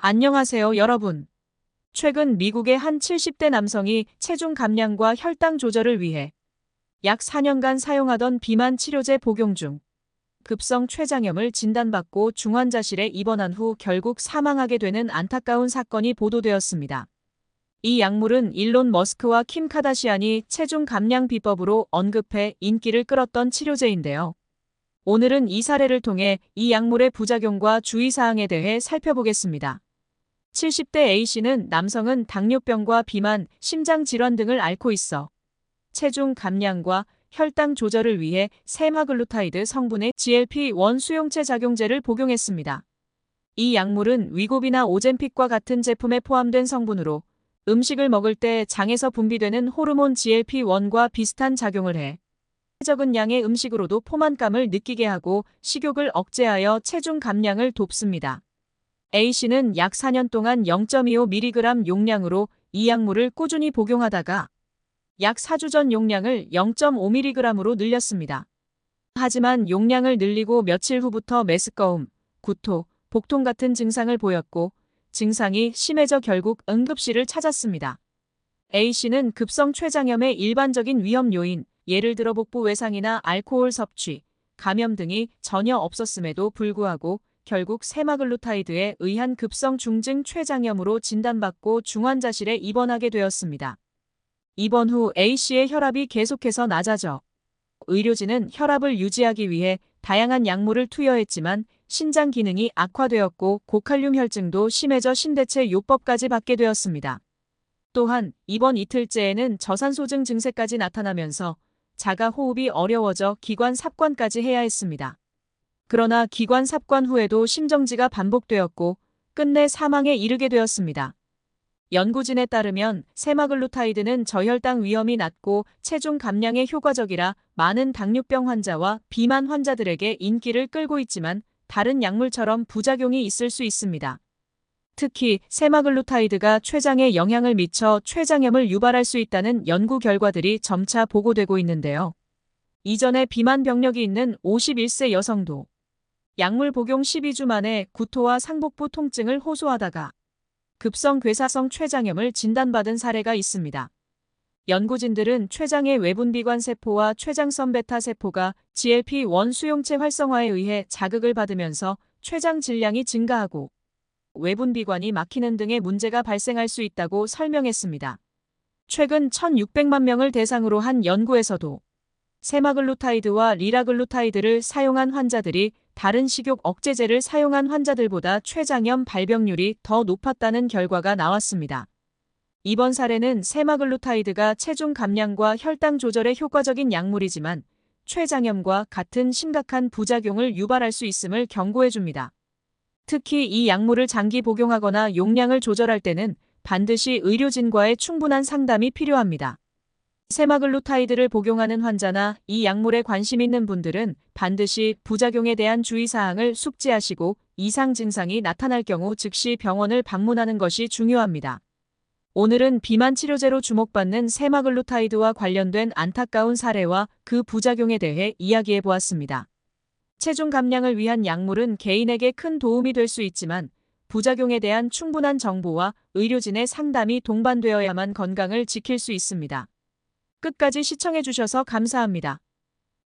안녕하세요, 여러분. 최근 미국의 한 70대 남성이 체중 감량과 혈당 조절을 위해 약 4년간 사용하던 비만 치료제 복용 중 급성 췌장염을 진단받고 중환자실에 입원한 후 결국 사망하게 되는 안타까운 사건이 보도되었습니다. 이 약물은 일론 머스크와 킴 카다시안이 체중 감량 비법으로 언급해 인기를 끌었던 치료제인데요. 오늘은 이 사례를 통해 이 약물의 부작용과 주의사항에 대해 살펴보겠습니다. 70대 A씨는 남성은 당뇨병과 비만, 심장질환 등을 앓고 있어 체중 감량과 혈당 조절을 위해 세마글루타이드 성분의 GLP-1 수용체 작용제를 복용했습니다. 이 약물은 위고비나 오젬픽과 같은 제품에 포함된 성분으로 음식을 먹을 때 장에서 분비되는 호르몬 GLP-1과 비슷한 작용을 해 적은 양의 음식으로도 포만감을 느끼게 하고 식욕을 억제하여 체중 감량을 돕습니다. A씨는 약 4년 동안 0.25mg 용량으로 이 약물을 꾸준히 복용하다가 약 4주 전 용량을 0.5mg으로 늘렸습니다. 하지만 용량을 늘리고 며칠 후부터 메스꺼움, 구토, 복통 같은 증상을 보였고 증상이 심해져 결국 응급실을 찾았습니다. A씨는 급성 췌장염의 일반적인 위험 요인, 예를 들어 복부 외상이나 알코올 섭취, 감염 등이 전혀 없었음에도 불구하고 결국 세마글루타이드에 의한 급성 중증 췌장염으로 진단받고 중환자실에 입원하게 되었습니다. 입원 후 A씨의 혈압이 계속해서 낮아져 의료진은 혈압을 유지하기 위해 다양한 약물을 투여했지만 신장 기능이 악화되었고 고칼륨 혈증도 심해져 신대체 요법까지 받게 되었습니다. 또한 입원 이틀째에는 저산소증 증세까지 나타나면서 자가 호흡이 어려워져 기관 삽관까지 해야 했습니다. 그러나 기관 삽관 후에도 심정지가 반복되었고 끝내 사망에 이르게 되었습니다. 연구진에 따르면 세마글루타이드는 저혈당 위험이 낮고 체중 감량에 효과적이라 많은 당뇨병 환자와 비만 환자들에게 인기를 끌고 있지만 다른 약물처럼 부작용이 있을 수 있습니다. 특히 세마글루타이드가 췌장에 영향을 미쳐 췌장염을 유발할 수 있다는 연구 결과들이 점차 보고되고 있는데요. 이전에 비만 병력이 있는 51세 여성도 약물 복용 12주 만에 구토와 상복부 통증을 호소하다가 급성 괴사성 췌장염을 진단받은 사례가 있습니다. 연구진들은 췌장의 외분비관 세포와 췌장성 베타 세포가 GLP-1 수용체 활성화에 의해 자극을 받으면서 췌장 질량이 증가하고 외분비관이 막히는 등의 문제가 발생할 수 있다고 설명했습니다. 최근 1,600만 명을 대상으로 한 연구에서도 세마글루타이드와 리라글루타이드를 사용한 환자들이 다른 식욕 억제제를 사용한 환자들보다 췌장염 발병률이 더 높았다는 결과가 나왔습니다. 이번 사례는 세마글루타이드가 체중 감량과 혈당 조절에 효과적인 약물이지만 췌장염과 같은 심각한 부작용을 유발할 수 있음을 경고해줍니다. 특히 이 약물을 장기 복용하거나 용량을 조절할 때는 반드시 의료진과의 충분한 상담이 필요합니다. 세마글루타이드를 복용하는 환자나 이 약물에 관심 있는 분들은 반드시 부작용에 대한 주의사항을 숙지하시고 이상 증상이 나타날 경우 즉시 병원을 방문하는 것이 중요합니다. 오늘은 비만 치료제로 주목받는 세마글루타이드와 관련된 안타까운 사례와 그 부작용에 대해 이야기해 보았습니다. 체중 감량을 위한 약물은 개인에게 큰 도움이 될 수 있지만 부작용에 대한 충분한 정보와 의료진의 상담이 동반되어야만 건강을 지킬 수 있습니다. 끝까지 시청해 주셔서 감사합니다.